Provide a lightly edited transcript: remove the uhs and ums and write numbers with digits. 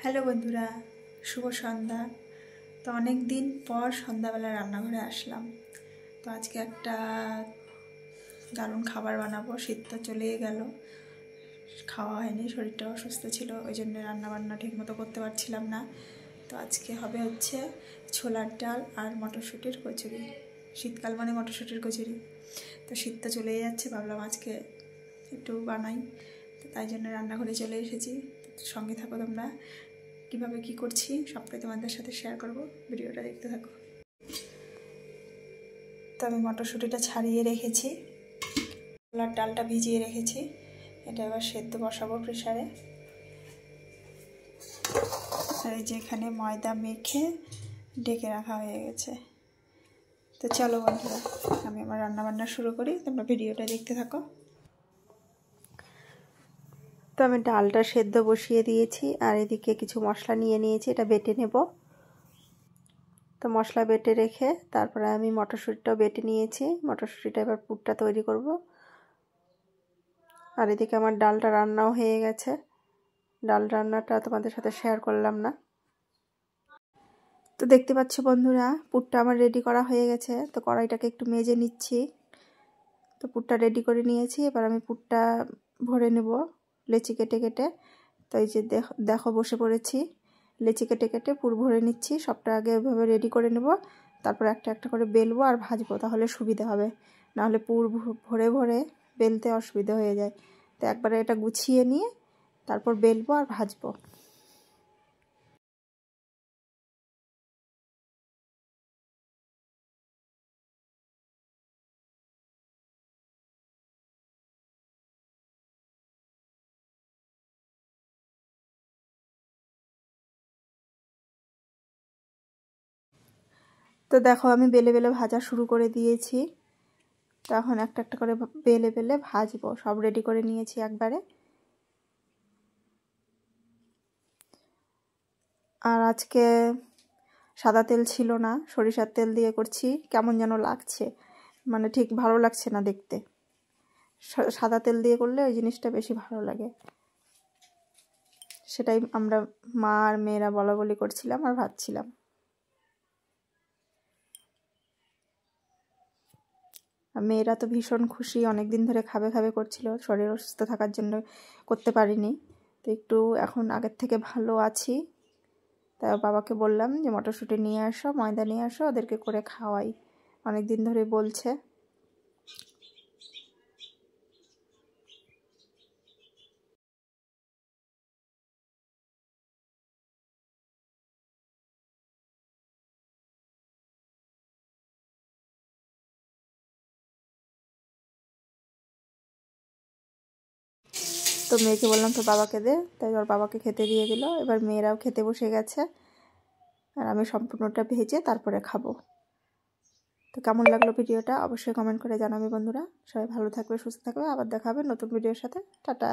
Hello বন্ধুরা, শুভ সন্ধ্যা। তো অনেক দিন পর সন্ধ্যাবেলা রান্নাঘরে আসলাম। তো আজকে একটা দারুণ খাবার বানাবো। শীত তো চলেই গেল, খাওয়া হয়নি, শরীরটা অসুস্থ ছিল, ওই জন্য রান্নাবান্না ঠিকমতো করতে পারছিলাম না। তো আজকে হবে হচ্ছে ছোলার ডাল আর মটরশুঁটির কচুরি। শীতকাল মানে মটরশুঁটির কচুরি। তো শীত তো চলেই যাচ্ছে, ভাবলাম আজকে একটু বানাই। তো তাই জন্য রান্নাঘরে চলে এসেছি। সঙ্গে থাকো তোমরা, কীভাবে কী করছি সবটাই তোমাদের সাথে শেয়ার করব। ভিডিওটা দেখতে থাকো। তো আমি মটরশুঁটিটা ছাড়িয়ে রেখেছি, ছোলার ডালটা ভিজিয়ে রেখেছি। এটা এবার সেদ্ধ বসাবো প্রেসারে। আর এই যে এখানে ময়দা মেখে ডেকে রাখা হয়ে গেছে। তো চলো বন্ধুরা, আমি আমার রান্নাবান্না শুরু করি, তোমরা ভিডিওটা দেখতে থাকো। তো আমি ডালটা সেদ্ধ বসিয়ে দিয়েছি, আর এদিকে কিছু মশলা নিয়ে নিয়েছি, এটা বেটে নেব। তো মশলা বেটে রেখে তারপরে আমি মটরশুঁটিটাও বেটে নিয়েছি। মটরশুঁটিটা এবার পুরটা তৈরি করব। আর এদিকে আমার ডালটা রান্নাও হয়ে গেছে। ডাল রান্নাটা তোমাদের সাথে শেয়ার করলাম না। তো দেখতে পাচ্ছ বন্ধুরা, পুরটা আমার রেডি করা হয়ে গেছে। তো কড়াইটাকে একটু মেজে নিচ্ছি। তো পুরটা রেডি করে নিয়েছি, এবার আমি পুরটা ভরে নেব লেচি কেটে কেটে। তো এই যে দেখো বসে পড়েছি, লেচি কেটে কেটে পুর ভরে নিচ্ছি। সবটা আগে ওইভাবে রেডি করে নেব, তারপর একটা একটা করে বেলবো আর ভাজবো, তাহলে সুবিধা হবে। নাহলে পুর ভরে ভরে বেলতে অসুবিধা হয়ে যায়। তো একবারে এটা গুছিয়ে নিয়ে তারপর বেলবো আর ভাজবো। তো দেখো আমি বেলে বেলে ভাজা শুরু করে দিয়েছি। তো এখন একটা একটা করে বেলে বেলে ভাজবো। সব রেডি করে নিয়েছি একবারে। আর আজকে সাদা তেল ছিল না, সরিষার তেল দিয়ে করছি। কেমন যেন লাগছে, মানে ঠিক ভালো লাগছে না দেখতে। সাদা তেল দিয়ে করলে ওই জিনিসটা বেশি ভালো লাগে। সেটাই আমরা মা আর মেয়েরা বলা বলি করছিলাম আর ভাবছিলাম। মেয়েরা তো ভীষণ খুশি, অনেক দিন ধরে খাবে খাবে করছিল, শরীর অসুস্থ থাকার জন্য করতে পারিনি। তো একটু এখন আগের থেকে ভালো আছি। তাই বাবাকে বললাম যে মটরশুঁটি নিয়ে আসো, ময়দা নিয়ে আসো, ওদেরকে করে খাওয়াই, অনেক দিন ধরে বলছে। তো মেয়েকে বললাম তো বাবাকে দে, তাই ওর বাবাকে খেতে দিয়ে দিল। এবার মেয়েরাও খেতে বসে গেছে, আর আমি সম্পূর্ণটা ভেজে তারপরে খাবো। তো কেমন লাগলো ভিডিওটা অবশ্যই কমেন্ট করে জানাবে বন্ধুরা। সবাই ভালো থাকবে, সুস্থ থাকবে। আবার দেখা হবে নতুন ভিডিওর সাথে। টাটা।